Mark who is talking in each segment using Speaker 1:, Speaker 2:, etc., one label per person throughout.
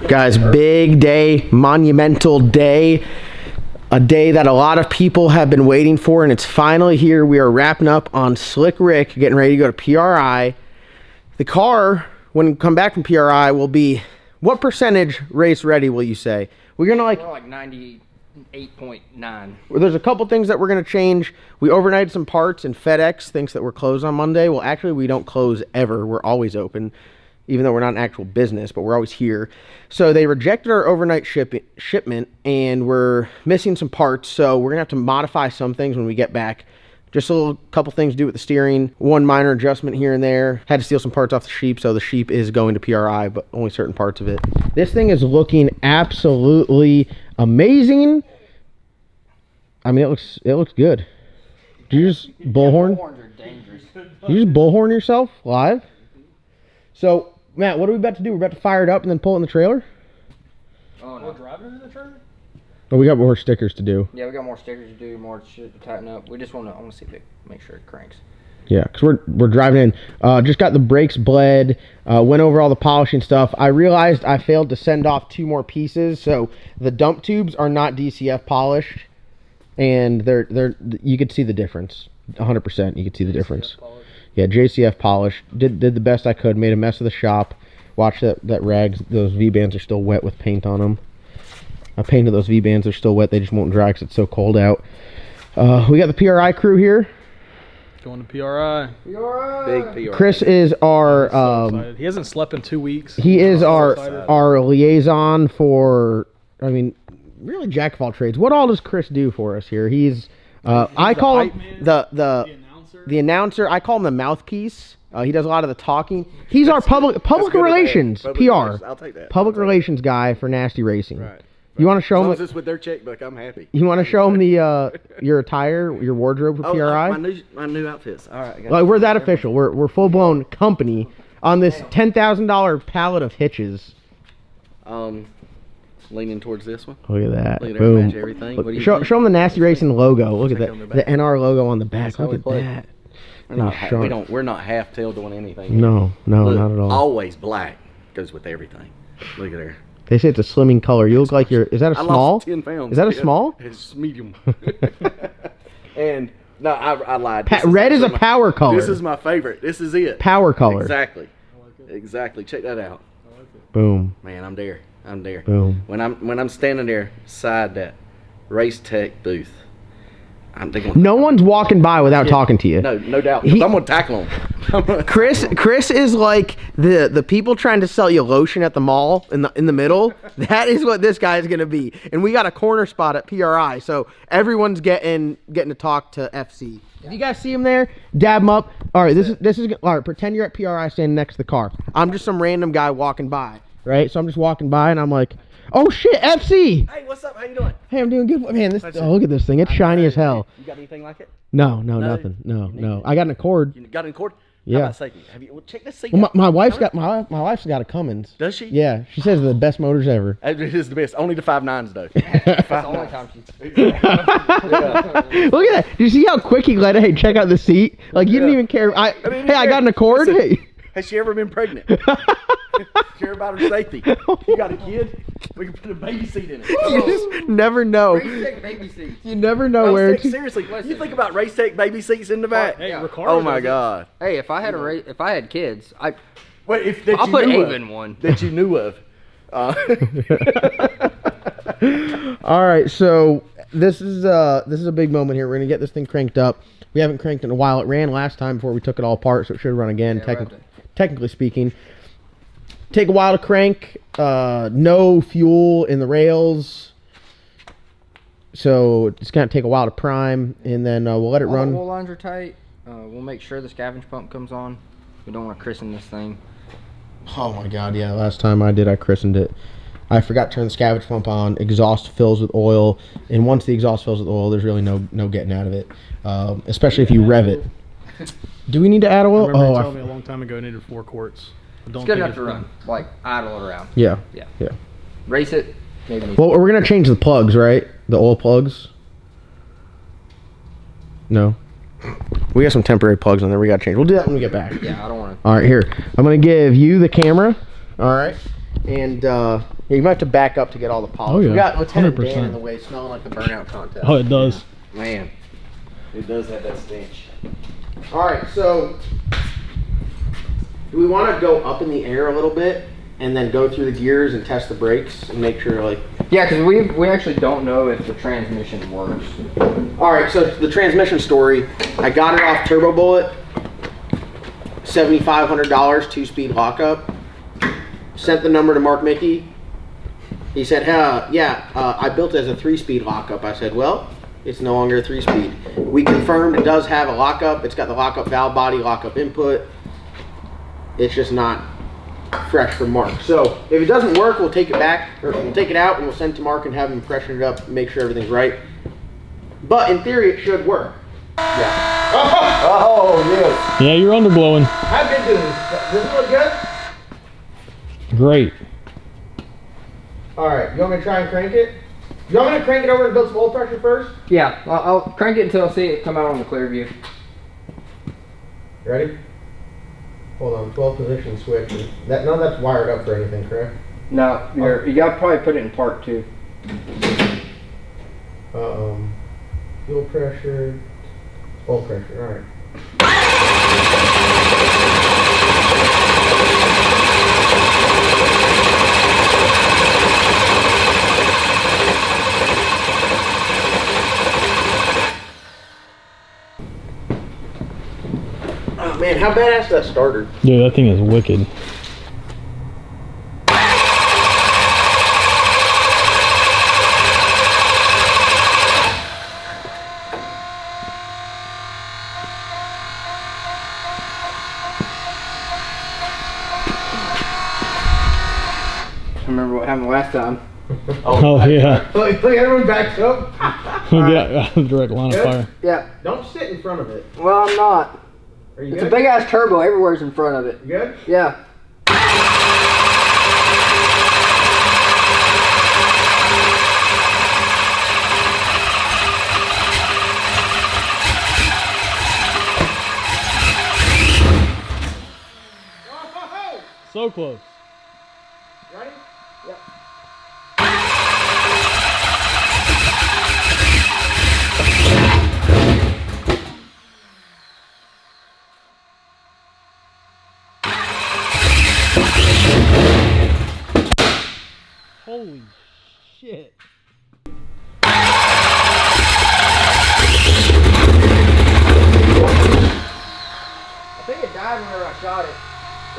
Speaker 1: Guys, big day, monumental day, a day that a lot of people have been waiting for, and it's finally here. We are wrapping up on Slick Rick, getting ready to go to PRI. The car, when we come back from PRI, will be, what percentage race ready will you say? We're like
Speaker 2: 98.9.
Speaker 1: Well, there's a couple things that we're going to change. We overnighted some parts, and FedEx thinks that we're closed on Monday. Well, actually, we don't close ever. We're always open, even though we're not an actual business, but we're always here. So they rejected our overnight shipment, and we're missing some parts. So we're going to have to modify some things when we get back. Just a little couple things to do with the steering. One minor adjustment here and there. Had to steal some parts off the Sheep, so the Sheep is going to PRI, but only certain parts of it. This thing is looking absolutely amazing. I mean, it looks good. Did you just bullhorn?
Speaker 2: Bullhorns are dangerous.
Speaker 1: Did you just bullhorn yourself live? So, Matt, what are we about to do? We're about to fire it up and then pull it in the trailer?
Speaker 2: Oh, no. We're driving it in the trailer?
Speaker 1: Oh, we got more stickers to do.
Speaker 2: Yeah, we got more stickers to do, more shit to tighten up. We just want to see if it make sure it cranks.
Speaker 1: Yeah, because we're driving in. Just got the brakes bled. Went over all the polishing stuff. I realized I failed to send off 2 more pieces, so the dump tubes are not DCF polished, and they're you could see the difference. 100%, you could see the difference. Yeah, JCF polished. Did the best I could. Made a mess of the shop. Watch that rags. Those V-bands are still wet with paint on them. I painted those V-bands. They're still wet. They just won't dry because it's so cold out. We got the PRI crew here.
Speaker 3: Going to PRI.
Speaker 2: Big PRI.
Speaker 1: Chris is our...
Speaker 3: So he hasn't slept in 2 weeks.
Speaker 1: He is our liaison for... I mean, really jack of all trades. What all does Chris do for us here? He's I call him the announcer. I call him the mouthpiece. He does a lot of the talking. He's our public relations, PR.
Speaker 4: I'll take that.
Speaker 1: Public relations guy for Nasty Racing.
Speaker 4: Right.
Speaker 1: You want to show
Speaker 4: As long
Speaker 1: him?
Speaker 4: as it's with their checkbook, I'm happy.
Speaker 1: You want to show him the your attire, your wardrobe for PRI?
Speaker 4: My new outfits. All right.
Speaker 1: Well, we're that official. We're full blown company on this $10,000 pallet of hitches.
Speaker 4: Leaning towards this one.
Speaker 1: Look at that.
Speaker 4: Look at
Speaker 1: Boom.
Speaker 4: match everything.
Speaker 1: Look,
Speaker 4: What do you
Speaker 1: show
Speaker 4: think?
Speaker 1: them the Nasty Racing logo. Look at
Speaker 4: Check
Speaker 1: that.
Speaker 4: on the
Speaker 1: The
Speaker 4: back.
Speaker 1: NR logo on the back.
Speaker 4: That's how
Speaker 1: Look
Speaker 4: we
Speaker 1: at
Speaker 4: play.
Speaker 1: that.
Speaker 4: We're not half tail doing anything.
Speaker 1: No,
Speaker 4: Look,
Speaker 1: not at all.
Speaker 4: Always black goes with everything. Look at there.
Speaker 1: They say it's a slimming color. You look like you're... Is that a
Speaker 4: I
Speaker 1: small?
Speaker 4: lost 10 pounds.
Speaker 1: Is that a
Speaker 4: Yeah,
Speaker 1: small?
Speaker 4: It's medium. And no, I lied.
Speaker 1: Red is a power color.
Speaker 4: This is my favorite. This is it.
Speaker 1: Power color.
Speaker 4: Exactly. Exactly. Check that out.
Speaker 1: Boom.
Speaker 4: Man, I'm there.
Speaker 1: Boom.
Speaker 4: When I'm standing there beside that Race Tech booth, I'm thinking.
Speaker 1: No one's walking by without talking to you.
Speaker 4: No doubt. 'Cause I'm gonna tackle him.
Speaker 1: Chris is like the people trying to sell you lotion at the mall in the middle. That is what this guy is gonna be. And we got a corner spot at PRI, so everyone's getting to talk to FC. If you guys see him there, dab him up. All right, this is all right. Pretend you're at PRI standing next to the car. I'm just some random guy walking by, right? So I'm just walking by and I'm like, oh shit, FC.
Speaker 4: Hey, what's up? How you doing?
Speaker 1: Hey, I'm doing good. Man, look at this thing. It's shiny as hell.
Speaker 4: You got anything like it?
Speaker 1: No, nothing. No. I got an Accord.
Speaker 4: You got it in court?
Speaker 1: Yeah.
Speaker 4: How about safety? Have you check this seat?
Speaker 1: Well,
Speaker 4: out.
Speaker 1: my wife's got my wife's got a Cummins.
Speaker 4: Does she?
Speaker 1: Yeah, she says they're the best motors ever.
Speaker 4: It is the best. Only the 5.9s though.
Speaker 2: That's the only time she's...
Speaker 1: Look at that. Did you see how quick he let it? Hey, check out the seat. Like you didn't even care. I got an Accord.
Speaker 4: Listen,
Speaker 1: Hey.
Speaker 4: Has she ever been pregnant? Care about her safety. You got a kid? We can put a baby seat in it.
Speaker 1: You just never know.
Speaker 2: Race Tech baby seats.
Speaker 1: You never know where
Speaker 4: Race Tech,
Speaker 1: to.
Speaker 4: seriously, you think about Race Tech baby seats in the back?
Speaker 3: Hey,
Speaker 2: Yeah.
Speaker 3: Ricardo
Speaker 4: Oh my
Speaker 3: does it.
Speaker 4: God.
Speaker 2: Hey, if I had kids,
Speaker 4: Wait, if that
Speaker 2: I'll
Speaker 4: you
Speaker 2: put
Speaker 4: knew
Speaker 2: Ava in
Speaker 4: of,
Speaker 2: one.
Speaker 4: that you knew of.
Speaker 1: All right, so this is a big moment here. We're gonna get this thing cranked up. We haven't cranked in a while. It ran last time before we took it all apart, so it should run again. Technically speaking, take a while to crank. No fuel in the rails, so it's gonna take a while to prime, and then we'll let it
Speaker 2: All the
Speaker 1: run.
Speaker 2: oil lines are tight. We'll make sure the scavenge pump comes on. We don't want to christen this thing.
Speaker 1: Oh my God, yeah. Last time I christened it. I forgot to turn the scavenge pump on. Exhaust fills with oil, and once the exhaust fills with oil, there's really no getting out of it. Especially if you rev it. Do we need to add
Speaker 3: I
Speaker 1: oil?
Speaker 3: remember you told me a long time ago it needed 4 quarts. I don't
Speaker 2: It's good
Speaker 3: think
Speaker 2: enough to run. Like, idle it around.
Speaker 1: Yeah.
Speaker 2: Yeah.
Speaker 1: Yeah.
Speaker 2: Race it. Maybe.
Speaker 1: Well, we're gonna change the plugs, right? The oil plugs. No. We got some temporary plugs on there. We got to change. We'll do that when we get back.
Speaker 2: Yeah, I don't want to.
Speaker 1: All right, here. I'm going to give you the camera. All right. And Yeah, you might have to back up to get all the polish.
Speaker 3: Oh, yeah.
Speaker 1: We got Lieutenant Dan
Speaker 3: 100%.
Speaker 1: in the way, smelling like the burnout contest.
Speaker 3: Oh, it does.
Speaker 2: Man.
Speaker 4: It does have that stench.
Speaker 1: All right, so do we want to go up in the air a little bit and then go through the gears and test the brakes and make sure, like...
Speaker 2: Yeah, because we actually don't know if the transmission works.
Speaker 1: All right, so the transmission story, I got it off Turbo Bullet, $7,500, 2-speed lockup. Sent the number to Mark Mickey. He said, I built it as a 3-speed lockup. I said, well, it's no longer a 3-speed. We confirmed it does have a lockup. It's got the lockup valve body, lockup input. It's just not fresh from Mark. So if it doesn't work, we'll take it back, or we'll take it out and we'll send it to Mark and have him freshen it up and make sure everything's right. But in theory, it should work.
Speaker 4: Yeah. Oh, yes.
Speaker 3: Yeah, you're underblowing.
Speaker 1: How good doing this? Does it look good?
Speaker 3: Great.
Speaker 1: All right, you want me to try and crank it? You want me to crank it over and build some oil pressure first?
Speaker 2: Yeah, I'll crank it until I see it come out on the clear view.
Speaker 1: Ready? Hold on, 12 position switch. None of that's wired up for anything, correct?
Speaker 2: No, you got to probably put it in park too.
Speaker 1: Fuel pressure, oil pressure, all right. Oh man, how badass that started.
Speaker 3: Dude, that thing is wicked.
Speaker 2: Remember what happened last time?
Speaker 3: Oh, yeah.
Speaker 1: Look, everyone backs up.
Speaker 3: Yeah, direct line of
Speaker 1: Good?
Speaker 3: fire.
Speaker 2: Yeah.
Speaker 1: Don't sit in front of it.
Speaker 2: Well, I'm not.
Speaker 1: Are you
Speaker 2: It's
Speaker 1: good?
Speaker 2: a big ass turbo. Everywhere's in front of it.
Speaker 1: You good?
Speaker 2: Yeah.
Speaker 3: So close.
Speaker 1: Ready?
Speaker 2: Yep.
Speaker 3: Holy shit.
Speaker 2: I think it died whenever I shot it.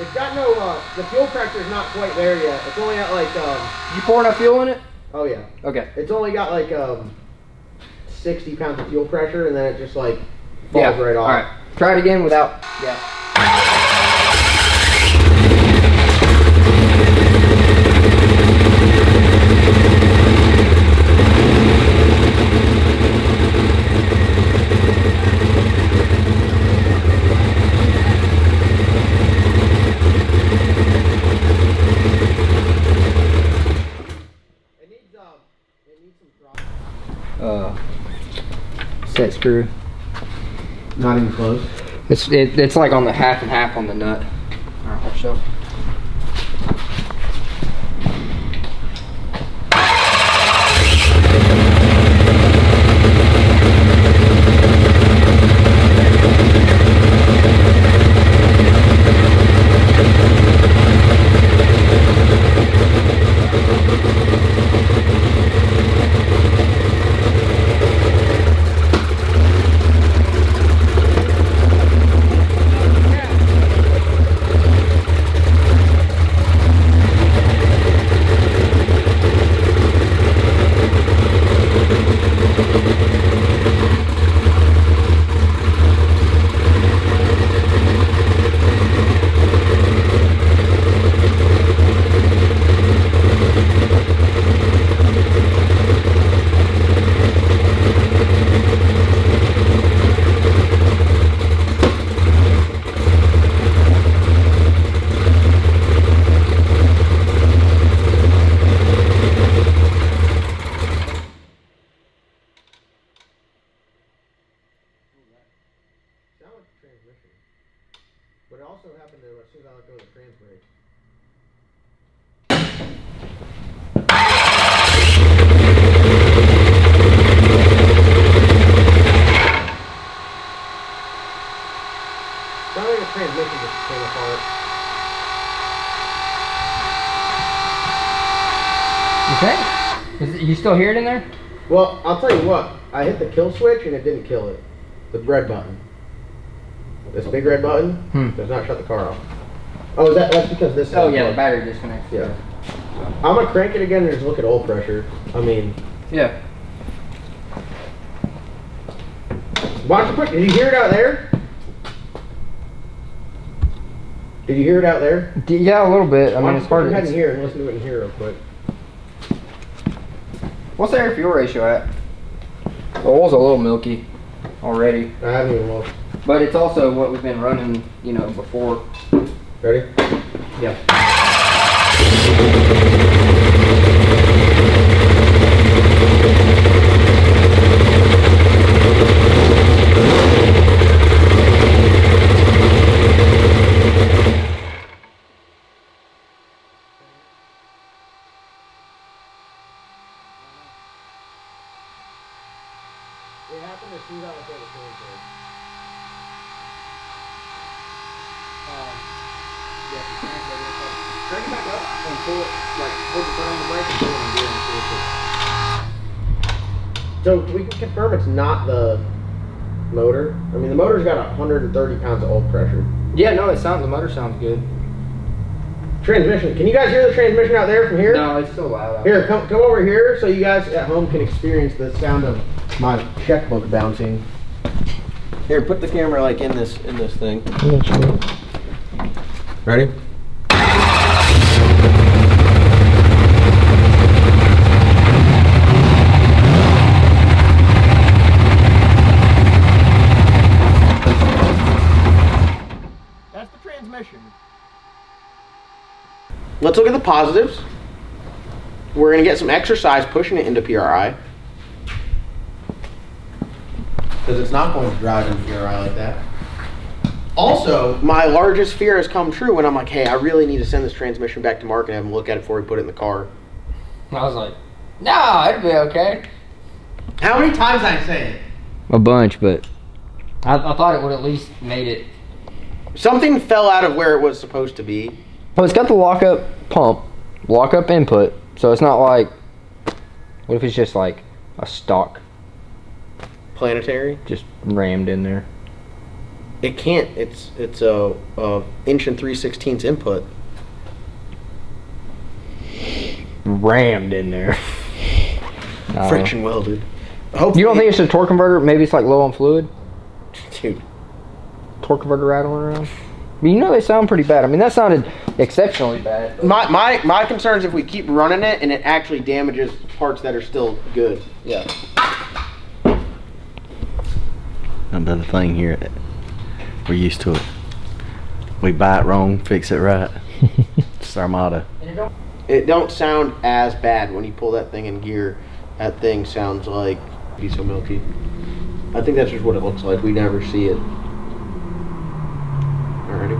Speaker 1: It's got no, the fuel pressure's not quite there yet. It's only at like,
Speaker 2: You pour enough fuel in it?
Speaker 1: oh yeah.
Speaker 2: Okay.
Speaker 1: It's only got like, 60 pounds of fuel pressure and then it just like falls right off.
Speaker 2: All right. Try it again without. Yeah.
Speaker 1: It needs some throttle.
Speaker 2: Set screw.
Speaker 1: Not even close.
Speaker 2: It's like on the half and half on the nut. All right, watch yourself.
Speaker 1: But it also happened to as soon as I let go of the trans brake.
Speaker 2: You still hear it in there?
Speaker 1: Well, I'll tell you what. I hit the kill switch and it didn't kill it. The red button. This big red button does not shut the car off. Oh, that's because this.
Speaker 2: Oh yeah, the battery disconnects.
Speaker 1: Yeah. I'm gonna crank it again and just look at oil pressure. I mean.
Speaker 2: Yeah.
Speaker 1: Why don't you put? Did you hear it out there? Did you hear it out there?
Speaker 2: Yeah, a little bit. I mean, it's hard to
Speaker 1: head in here and listen to it in here real quick.
Speaker 2: What's the air fuel ratio at? The oil's a little milky already.
Speaker 1: I haven't even looked.
Speaker 2: But it's also what we've been running, you know, before.
Speaker 1: Ready?
Speaker 2: Yeah.
Speaker 1: It happened as soon as I was able to yeah, crank it back up and pull it, like, hold the foot on the brake and pull it in gear and see if it. So we can confirm it's not the motor. I mean, the motor's got 130 pounds of oil pressure.
Speaker 2: Yeah, no, the motor sounds good.
Speaker 1: Transmission. Can you guys hear the transmission out there from here?
Speaker 2: No, it's still loud out
Speaker 1: Here, come over here so you guys at home can experience the sound of my checkbook bouncing. Here, put the camera like in this thing.
Speaker 3: Yeah, sure.
Speaker 1: Ready? That's the transmission. Let's look at the positives. We're going to get some exercise pushing it into PRI. Because it's not going to drive in PRI like that. Also, my largest fear has come true when I'm like, hey, I really need to send this transmission back to Mark and have him look at it before we put it in the car.
Speaker 2: I was like, no, it'll be okay.
Speaker 1: How many times did I say it?
Speaker 2: A bunch, but I thought it would at least made it.
Speaker 1: Something fell out of where it was supposed to be.
Speaker 2: Well, it's got the lockup pump, lockup input, so it's not like, what if it's just like a stock
Speaker 1: Planetary?
Speaker 2: just rammed in there?
Speaker 1: It can't. It's a inch and 3/16 input.
Speaker 2: Rammed in there.
Speaker 1: Friction welded. Hopefully,
Speaker 2: You don't think it's a torque converter? Maybe it's like low on fluid?
Speaker 1: dude?
Speaker 2: Torque converter rattling around? But you know they sound pretty bad. I mean, that sounded exceptionally bad.
Speaker 1: My concern is if we keep running it and it actually damages parts that are still good.
Speaker 2: Yeah.
Speaker 4: Another thing here. We're used to it. We buy it wrong, fix it right. It's our motto.
Speaker 1: It don't sound as bad when you pull that thing in gear. That thing sounds like be so milky. I think that's just what it looks like. We never see it. Alrighty.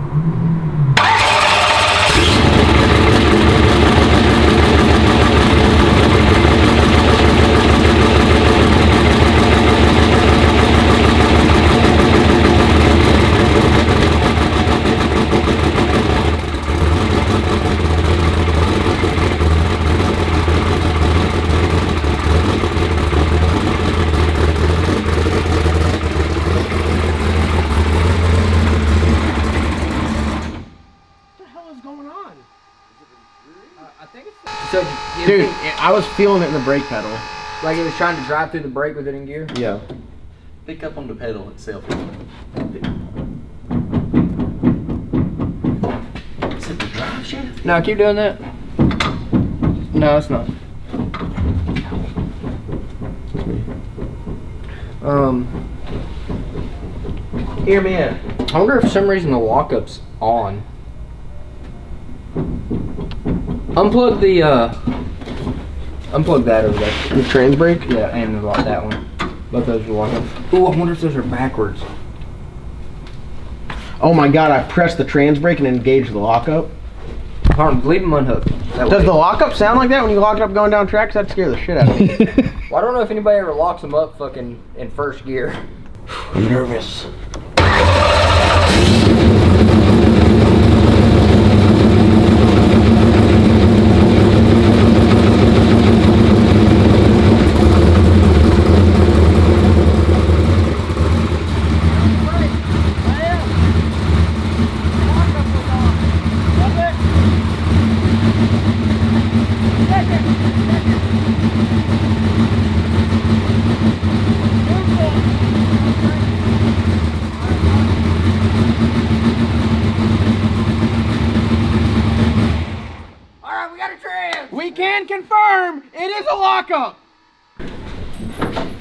Speaker 2: So,
Speaker 1: Dude, I was feeling it in the brake pedal.
Speaker 2: like it was trying to drive through the brake with it in gear?
Speaker 1: Yeah.
Speaker 4: Pick up on the pedal itself. Is it the drive shaft?
Speaker 2: No, keep doing that. No, it's not.
Speaker 1: Hear me out.
Speaker 2: I wonder if for some reason the lockup's on. Unplug the unplug that over there.
Speaker 1: The trans brake?
Speaker 2: Yeah, and that one. Both those are locked up. Ooh, I wonder if those are backwards.
Speaker 1: Oh my god, I pressed the trans brake and engaged the lockup.
Speaker 2: Hold on, leave them unhooked.
Speaker 1: Does the lockup sound like that when you lock it up going down tracks? That'd scare the shit out of me.
Speaker 2: Well, I don't know if anybody ever locks them up fucking in first gear.
Speaker 1: I'm nervous. Alright, we got a trans! We can confirm it is a lockup!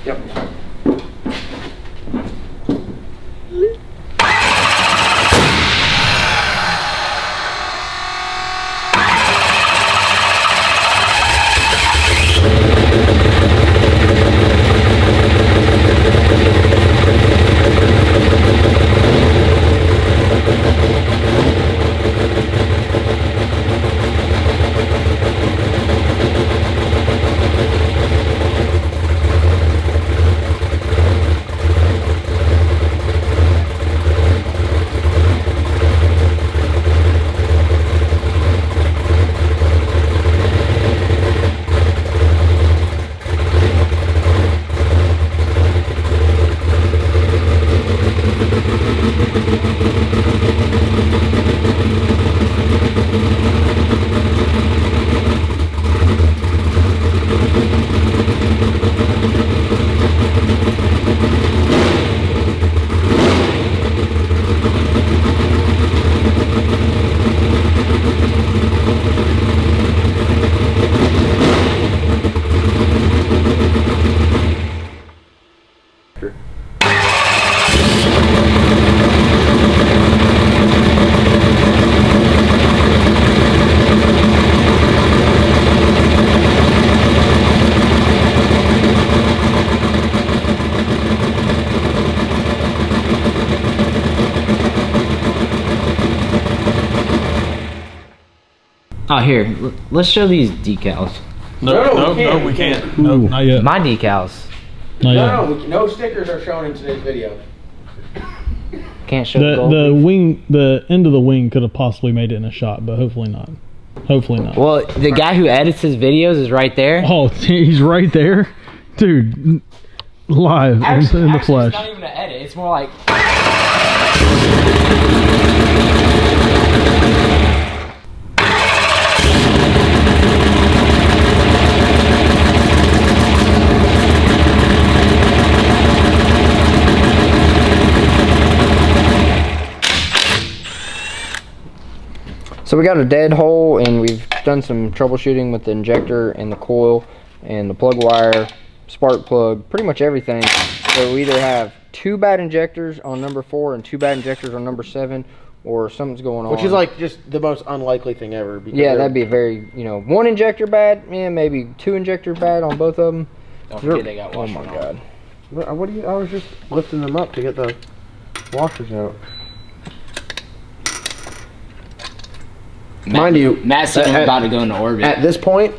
Speaker 1: Yep.
Speaker 5: Oh, here, let's show these decals.
Speaker 3: No, we can't. No, not yet.
Speaker 5: My decals.
Speaker 3: Not yet.
Speaker 1: No stickers are shown in today's video.
Speaker 5: Can't show the gold
Speaker 3: The
Speaker 5: leaf.
Speaker 3: wing, the end of the wing could have possibly made it in a shot, but hopefully not. Hopefully not.
Speaker 5: Well, the guy who edits his videos is right there.
Speaker 3: Oh, he's right there, dude. Live in the
Speaker 5: Actually,
Speaker 3: flesh.
Speaker 5: it's not even an edit. It's more like.
Speaker 2: So we got a dead hole, and we've done some troubleshooting with the injector and the coil and the plug wire, spark plug, pretty much everything. So we either have 2 bad injectors on number 4 and 2 bad injectors on number 7, or something's going on.
Speaker 1: Which is like just the most unlikely thing ever. Because
Speaker 2: yeah, that'd be a very, 1 injector bad, yeah, maybe 2 injectors bad on both of them.
Speaker 5: Don't forget they got
Speaker 2: Oh
Speaker 5: washer
Speaker 2: my
Speaker 5: on.
Speaker 2: god.
Speaker 1: What do you? I was just lifting them up to get the washers out. Mind you,
Speaker 5: Matt's about to go into orbit.
Speaker 1: at this point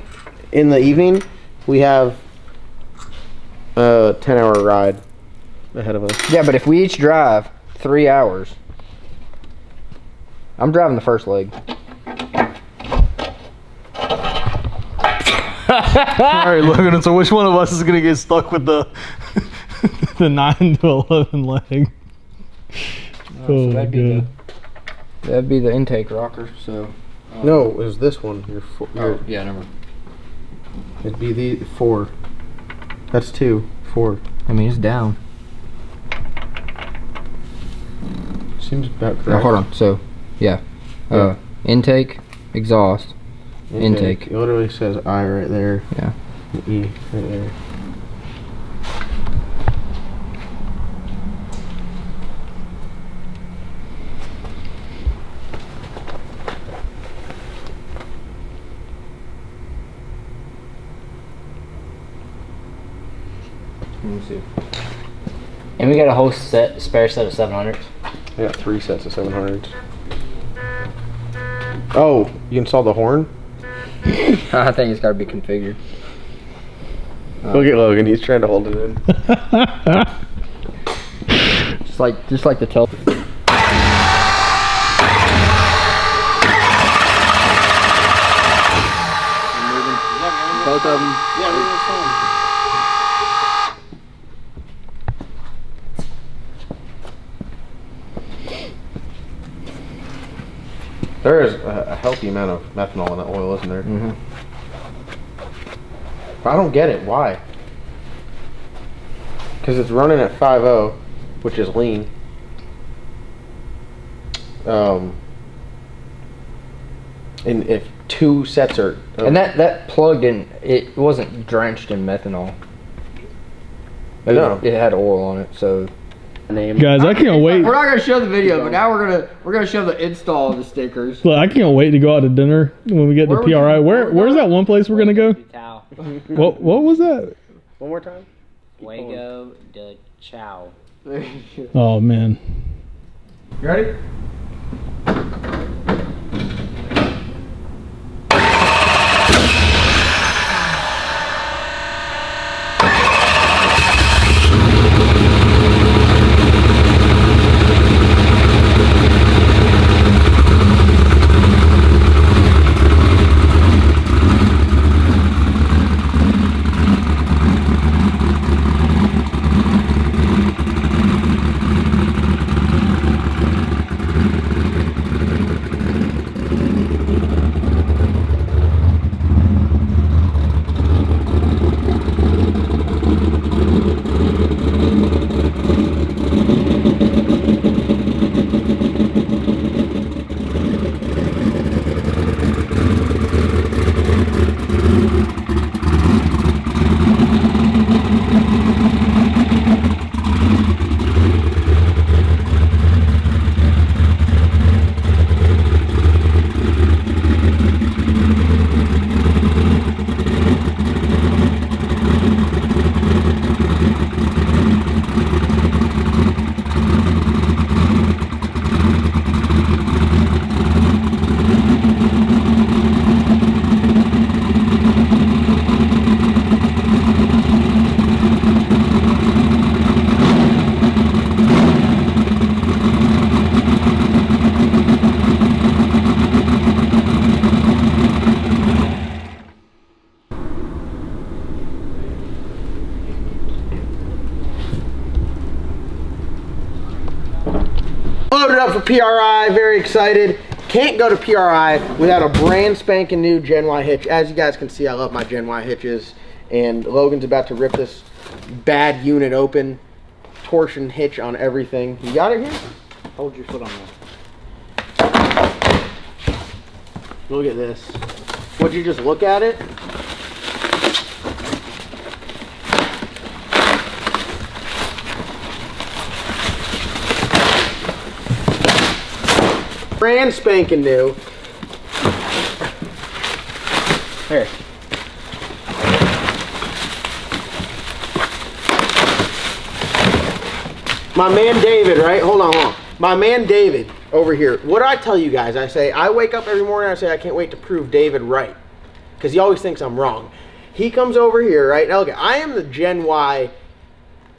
Speaker 1: in the evening, we have a 10-hour ride ahead of us.
Speaker 2: Yeah, but if we each drive 3 hours, I'm driving the first leg.
Speaker 3: Alright, Logan, so which one of us is going to get stuck with the the 9 to 11 leg? Oh,
Speaker 2: that'd be
Speaker 3: good.
Speaker 2: That'd be the intake rocker, so.
Speaker 1: No, it was this one.
Speaker 2: Yeah, never.
Speaker 1: It'd be the 4. That's 2, 4.
Speaker 2: I mean, it's down.
Speaker 1: Seems about correct.
Speaker 2: Now, hold on. So, yeah.
Speaker 1: Yeah.
Speaker 2: Intake, exhaust, intake.
Speaker 1: It literally says I right there.
Speaker 2: Yeah.
Speaker 1: And E right there.
Speaker 2: Let me see.
Speaker 5: And we got a whole spare set of 700s.
Speaker 1: I got 3 sets of 700s. Oh, you installed the horn?
Speaker 2: I think it's got to be configured.
Speaker 1: Look at Logan. He's trying to hold it in.
Speaker 2: Just like the tel. Both of them.
Speaker 1: Yeah, we're fine. There is a healthy amount of methanol in that oil, isn't there?
Speaker 2: Mm-hmm.
Speaker 1: I don't get it. Why? Because it's running at 5.0, which is lean. And if 2 sets are...
Speaker 2: And that plug didn't, it wasn't drenched in methanol.
Speaker 1: No.
Speaker 2: It had oil on it, so.
Speaker 3: Guys, I can't wait.
Speaker 2: We're not gonna show the video, but now we're gonna show the install of the stickers.
Speaker 3: Look, I can't wait to go out to dinner when we get to PRI. Where's that one place we're gonna go?
Speaker 5: Tao.
Speaker 3: What was that?
Speaker 1: One more time?
Speaker 5: Fuego de Chow.
Speaker 3: Oh man.
Speaker 1: You ready? Loaded up for PRI, very excited. Can't go to PRI without a brand spanking new Gen Y hitch. As you guys can see, I love my Gen Y hitches. And Logan's about to rip this bad unit open. Torsion hitch on everything. You got it here? Hold your foot on that. Look at this. Would you just look at it? Brand spanking new. Here. My man David, right? Hold on. My man David over here. What do I tell you guys? I say, I wake up every morning, I say, I can't wait to prove David right. Because he always thinks I'm wrong. He comes over here, right? Now look, I am the Gen Y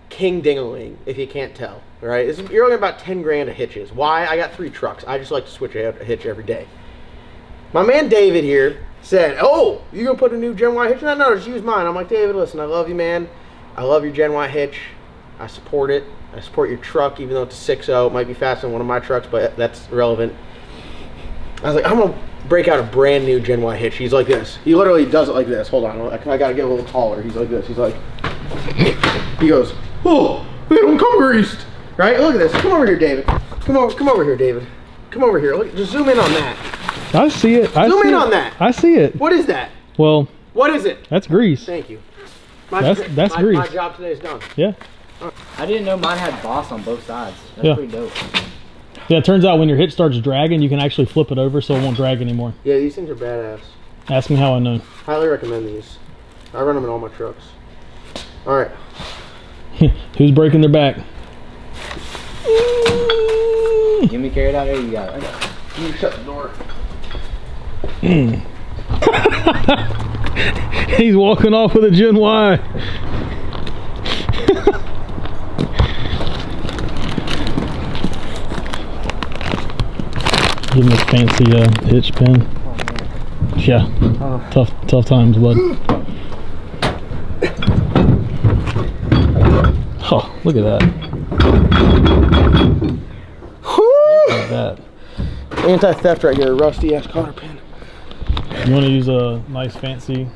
Speaker 1: king ding-a-ling, if you can't tell. Right? You're looking about 10 grand of hitches. Why? I got 3 trucks. I just like to switch a hitch every day. My man David here said, oh, you gonna put a new Gen Y hitch? No, just use mine. I'm like, David, listen, I love you, man. I love your Gen Y hitch. I support it. I support your truck, even though it's a 6.0. It might be faster than one of my trucks, but that's irrelevant. I was like, I'm gonna break out a brand new Gen Y hitch. He's like this. He literally does it like this. Hold on, I gotta get a little taller. He's like this. He's like, he goes, oh, they don't come greased. Right? Look at this. Come over here, David. Come over here, David. Come over here. Look, just zoom in on that.
Speaker 3: I see it.
Speaker 1: Zoom in on that.
Speaker 3: I see it.
Speaker 1: What is that?
Speaker 3: Well,
Speaker 1: what is it?
Speaker 3: that's grease.
Speaker 1: Thank you.
Speaker 3: That's grease.
Speaker 1: My job today is done.
Speaker 3: Yeah.
Speaker 5: I didn't know mine had boss on both sides. That's
Speaker 3: Yeah.
Speaker 5: pretty dope.
Speaker 3: Yeah, it turns out when your hitch starts dragging, you can actually flip it over so it won't drag anymore.
Speaker 1: Yeah, these things are badass.
Speaker 3: Ask me how I know.
Speaker 1: Highly recommend these. I run them in all my trucks. All right.
Speaker 3: Who's breaking their back?
Speaker 5: You want me to carry it out there? You got it.
Speaker 1: You shut the door.
Speaker 3: He's walking off with a Gen Y. Give me a fancy hitch pin. Yeah, tough times, bud. Oh, look at that. Look at that.
Speaker 1: Anti-theft right here, rusty ass cotter pin.
Speaker 3: You want to use a nice fancy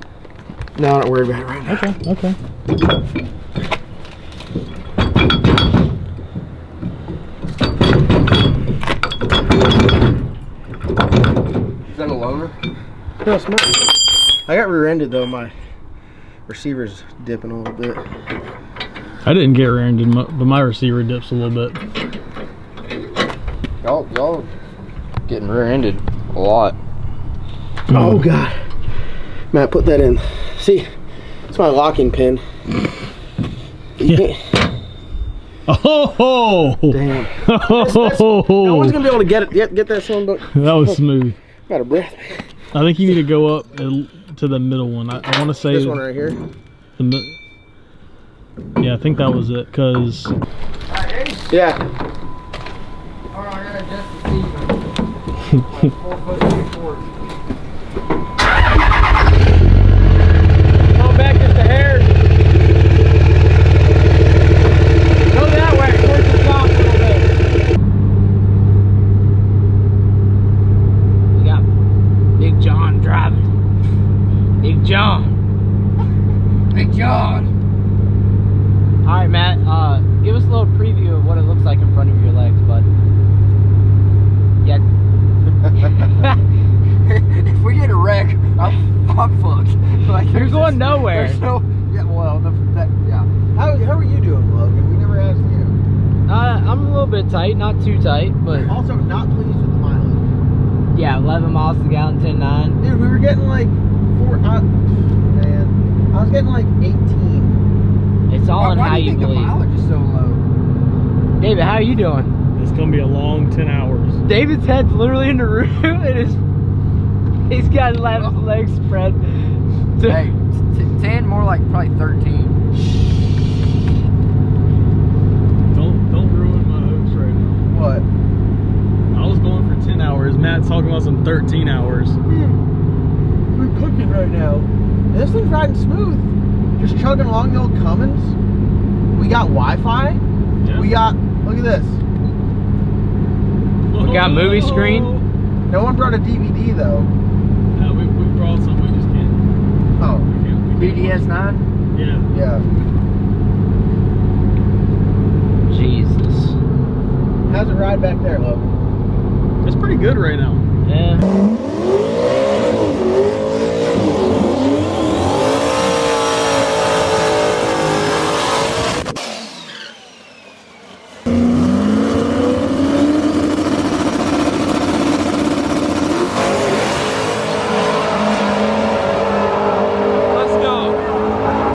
Speaker 1: No, don't worry about it right now.
Speaker 3: Okay.
Speaker 2: Is that a loaner?
Speaker 1: No, it's not. I got rear-ended though. My receiver's dipping a little bit.
Speaker 3: I didn't get rear-ended, but my receiver dips a little bit.
Speaker 2: Y'all getting rear-ended a lot.
Speaker 1: Oh God, Matt, put that in. See, it's my locking pin. You can't-
Speaker 3: Oh!
Speaker 1: Damn.
Speaker 3: Oh!
Speaker 1: No one's gonna be able to get it. Get that son.
Speaker 3: That was smooth.
Speaker 1: Got a breath.
Speaker 3: I think you need to go up to the middle one. I want to say
Speaker 1: This one right here.
Speaker 3: Yeah, I think that was it. Cause
Speaker 1: Yeah.
Speaker 2: Hold on, I gotta adjust the seat. Like 4 foot 3/4.
Speaker 1: Come back just a hair. Go that way. Towards the top a little bit.
Speaker 5: We got Big John driving. Big John.
Speaker 2: Hey, John.
Speaker 5: All right, Matt. Give us a little preview of what it looks like in front of your legs, bud. Yeah.
Speaker 2: If we get a wreck, I'm fucked. Like,
Speaker 5: You're going nowhere.
Speaker 2: There's no. Yeah. Well, yeah.
Speaker 1: How are you doing, Logan? We never asked you.
Speaker 5: I'm a little bit tight, not too tight, but
Speaker 1: Also, not pleased with the mileage.
Speaker 5: yeah, 11 miles to the gallon, 10.9.
Speaker 1: Dude, we were getting like man, I was getting like 18.
Speaker 5: It's all in
Speaker 2: Why
Speaker 5: how
Speaker 2: do you
Speaker 5: you
Speaker 2: think
Speaker 5: believe.
Speaker 2: the mileage is so low?
Speaker 5: David, how are you doing?
Speaker 3: it's gonna be a long 10 hours.
Speaker 5: David's head's literally in the roof, and he's got legs spread.
Speaker 2: Hey, 10, more like probably 13.
Speaker 3: Don't ruin my hopes right now.
Speaker 1: What?
Speaker 3: I was going for 10 hours. Matt's talking about some 13 hours.
Speaker 1: We're cooking right now. And this thing's riding smooth. Just chugging along the old Cummins. We got Wi-Fi.
Speaker 3: Yeah.
Speaker 1: We got, look at this.
Speaker 5: We got movie screen.
Speaker 1: No one brought a DVD though.
Speaker 3: We brought some. We just can't.
Speaker 1: Oh,
Speaker 3: We can't
Speaker 2: BDS 9?
Speaker 3: Yeah.
Speaker 1: yeah.
Speaker 5: Jesus.
Speaker 1: How's it ride back there, Logan?
Speaker 3: It's pretty good right now.
Speaker 5: Yeah.